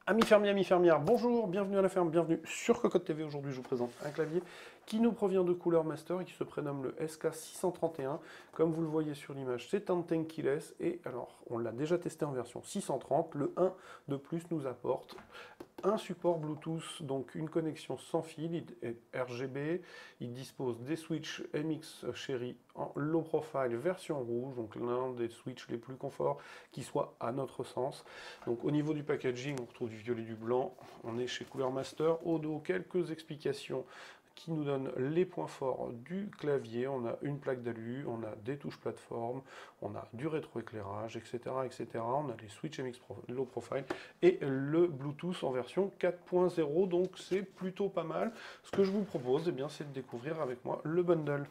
Amis fermiers, amis fermières, bonjour, bienvenue à la ferme, bienvenue sur Cocotte TV. Aujourd'hui, je vous présente un clavier qui nous provient de Cooler Master et qui se prénomme le SK631. Comme vous le voyez sur l'image, c'est un tankless et alors, on l'a déjà testé en version 630. Le 1 de plus nous apporte un support Bluetooth, donc une connexion sans fil, il est RGB, il dispose des switches MX Cherry en low profile version rouge, donc l'un des switches les plus confort qui soit à notre sens. Donc au niveau du packaging, on retrouve du violet et du blanc, on est chez Cooler Master. Au dos, quelques explications qui nous donne les points forts du clavier. On a une plaque d'alu, on a des touches plateforme, on a du rétroéclairage, etc., etc. On a les switch MX Low Profile et le Bluetooth en version 4.0, donc c'est plutôt pas mal. Ce que je vous propose, eh bien, c'est de découvrir avec moi le bundle.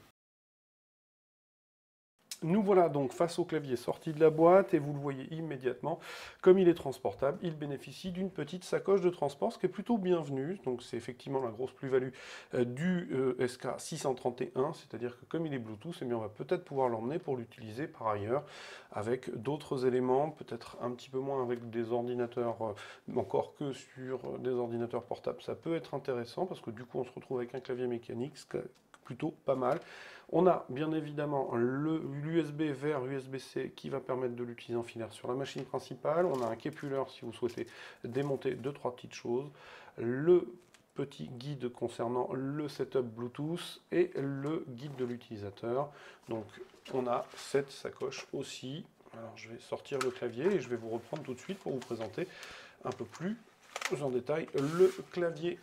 Nous voilà donc face au clavier sorti de la boîte et vous le voyez immédiatement, comme il est transportable, il bénéficie d'une petite sacoche de transport, ce qui est plutôt bienvenu. Donc c'est effectivement la grosse plus-value du SK631, c'est-à-dire que comme il est Bluetooth, eh bien, on va peut-être pouvoir l'emmener pour l'utiliser par ailleurs avec d'autres éléments, peut-être un petit peu moins avec des ordinateurs, encore que sur des ordinateurs portables. Ça peut être intéressant parce que du coup on se retrouve avec un clavier mécanique, plutôt pas mal. On a bien évidemment l'USB vers USB-C qui va permettre de l'utiliser en filaire sur la machine principale. On a un képuleur si vous souhaitez démonter 2-3 petites choses. Le petit guide concernant le setup Bluetooth et le guide de l'utilisateur. Donc on a cette sacoche aussi. Alors je vais sortir le clavier et je vais vous reprendre tout de suite pour vous présenter un peu plus en détail le clavier.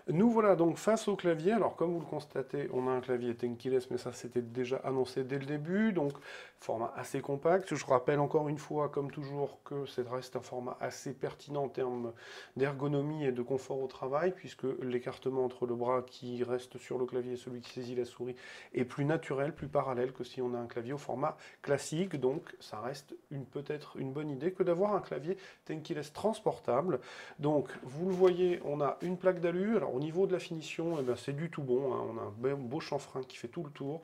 Nous voilà donc face au clavier. Alors comme vous le constatez, on a un clavier tankless, mais ça c'était déjà annoncé dès le début, donc format assez compact. Je rappelle encore une fois, comme toujours, que ça reste un format assez pertinent en termes d'ergonomie et de confort au travail, puisque l'écartement entre le bras qui reste sur le clavier et celui qui saisit la souris est plus naturel, plus parallèle que si on a un clavier au format classique. Donc ça reste peut-être une bonne idée que d'avoir un clavier tankless transportable. Donc vous le voyez, on a une plaque d'alu. Alors au niveau de la finition, eh ben, c'est du tout bon, hein. On a un beau chanfrein qui fait tout le tour.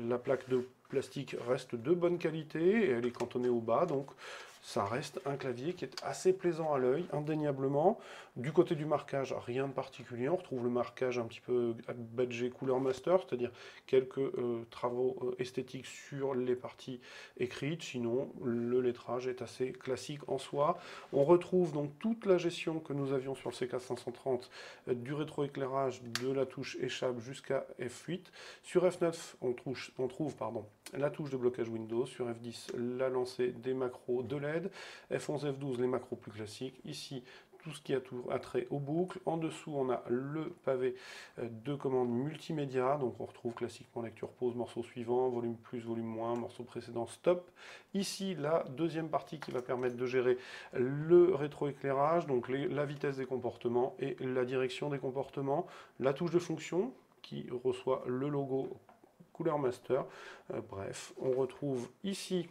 La plaque de plastique reste de bonne qualité et elle est cantonnée au bas, donc ça reste un clavier qui est assez plaisant à l'œil, indéniablement. Du côté du marquage, rien de particulier. On retrouve le marquage un petit peu badgé Cooler Master, c'est-à-dire quelques travaux esthétiques sur les parties écrites. Sinon, le lettrage est assez classique en soi. On retrouve donc toute la gestion que nous avions sur le CK530, du rétroéclairage, de la touche échappe jusqu'à F8. Sur F9, on trouve la touche de blocage Windows. Sur F10, la lancée des macros de LED. F11, F12, les macros plus classiques. Ici, tout ce qui a trait aux boucles. En dessous, on a le pavé de commandes multimédia. Donc on retrouve classiquement lecture pause, morceau suivant, volume plus, volume moins, morceau précédent, stop. Ici, la deuxième partie qui va permettre de gérer le rétroéclairage, donc la vitesse des comportements et la direction des comportements. La touche de fonction qui reçoit le logo Cooler Master. Bref, on retrouve ici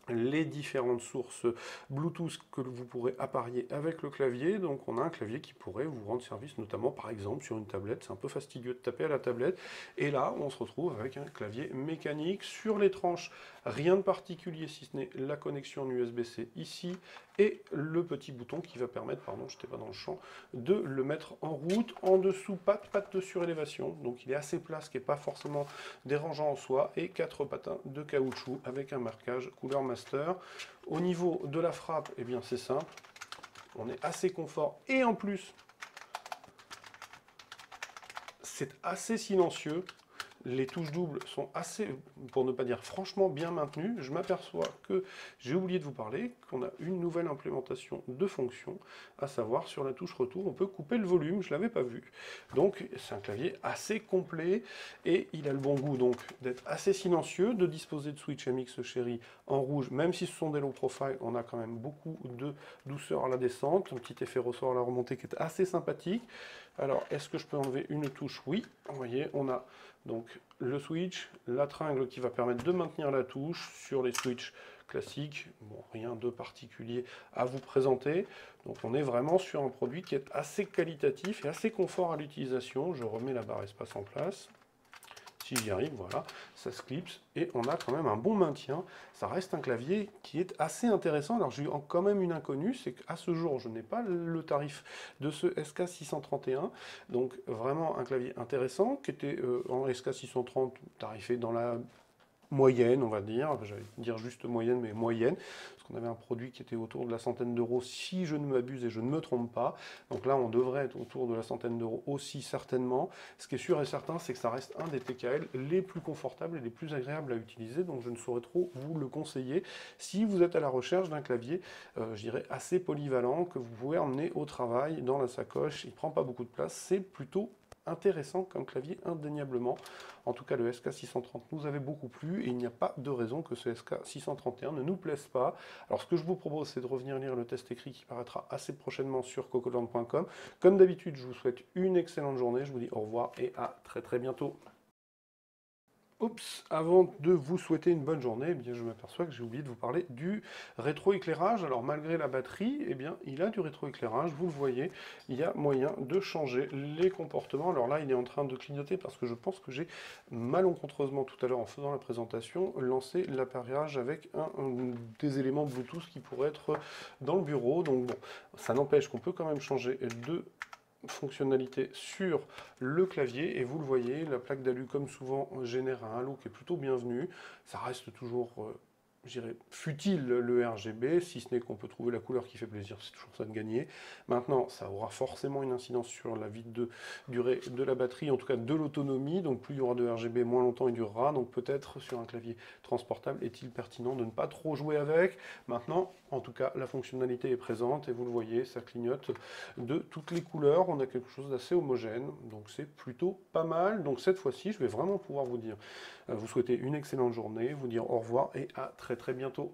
les différentes sources Bluetooth que vous pourrez apparier avec le clavier. Donc on a un clavier qui pourrait vous rendre service, notamment par exemple sur une tablette. C'est un peu fastidieux de taper à la tablette. Et là, on se retrouve avec un clavier mécanique. Sur les tranches, rien de particulier si ce n'est la connexion en USB-C ici et le petit bouton qui va permettre, pardon, je n'étais pas dans le champ, de le mettre en route. En dessous, pas de surélévation, donc il est assez plat, ce qui n'est pas forcément dérangeant en soi, et 4 patins de caoutchouc avec un marquage Cooler Master. Au niveau de la frappe, eh bien c'est simple, on est assez confort, et en plus, c'est assez silencieux. Les touches doubles sont assez, pour ne pas dire franchement, bien maintenues. Je m'aperçois que j'ai oublié de vous parler, qu'on a une nouvelle implémentation de fonction, à savoir sur la touche retour, on peut couper le volume, je ne l'avais pas vu. Donc c'est un clavier assez complet et il a le bon goût donc d'être assez silencieux, de disposer de switch MX Cherry en rouge, même si ce sont des low profile, on a quand même beaucoup de douceur à la descente, un petit effet ressort à la remontée qui est assez sympathique. Alors, est-ce que je peux enlever une touche? Oui, vous voyez, on a donc le switch, la tringle qui va permettre de maintenir la touche sur les switches classiques. Bon, rien de particulier à vous présenter. Donc on est vraiment sur un produit qui est assez qualitatif et assez confort à l'utilisation. Je remets la barre espace en place. si j'y arrive, voilà, ça se clipse et on a quand même un bon maintien. Ça reste un clavier qui est assez intéressant. Alors j'ai quand même une inconnue, c'est qu'à ce jour, je n'ai pas le tarif de ce SK631, donc vraiment un clavier intéressant qui était en SK630 tarifé dans la moyenne, on va dire, j'allais dire juste moyenne, mais moyenne, parce qu'on avait un produit qui était autour de la centaine d'euros, si je ne m'abuse et je ne me trompe pas. Donc là, on devrait être autour de la centaine d'euros aussi, certainement. Ce qui est sûr et certain, c'est que ça reste un des TKL les plus confortables et les plus agréables à utiliser, donc je ne saurais trop vous le conseiller si vous êtes à la recherche d'un clavier, je dirais, assez polyvalent, que vous pouvez emmener au travail, dans la sacoche. Il ne prend pas beaucoup de place, c'est plutôt intéressant comme clavier indéniablement. En tout cas, le SK630 nous avait beaucoup plu et il n'y a pas de raison que ce SK631 ne nous plaise pas. Alors, ce que je vous propose, c'est de revenir lire le test écrit qui paraîtra assez prochainement sur cocoland.com. Comme d'habitude, je vous souhaite une excellente journée. Je vous dis au revoir et à très très bientôt. Oups, avant de vous souhaiter une bonne journée, eh bien, je m'aperçois que j'ai oublié de vous parler du rétroéclairage. Alors malgré la batterie, eh bien, il a du rétroéclairage, vous le voyez, il y a moyen de changer les comportements. Alors là, il est en train de clignoter parce que je pense que j'ai malencontreusement tout à l'heure en faisant la présentation lancé l'appareillage avec des éléments Bluetooth qui pourraient être dans le bureau. Donc bon, ça n'empêche qu'on peut quand même changer de fonctionnalité sur le clavier et vous le voyez, la plaque d'alu comme souvent génère un halo qui est plutôt bienvenu. Ça reste toujours, je dirais, futile le RGB, si ce n'est qu'on peut trouver la couleur qui fait plaisir, c'est toujours ça de gagner. Maintenant, ça aura forcément une incidence sur la vie de durée de la batterie, en tout cas de l'autonomie, donc plus il y aura de RGB, moins longtemps il durera, donc peut-être sur un clavier transportable est-il pertinent de ne pas trop jouer avec. Maintenant, en tout cas, la fonctionnalité est présente et vous le voyez, ça clignote de toutes les couleurs, on a quelque chose d'assez homogène, donc c'est plutôt pas mal. Donc cette fois-ci, je vais vraiment pouvoir vous dire, vous souhaiter une excellente journée, vous dire au revoir et à très très bientôt.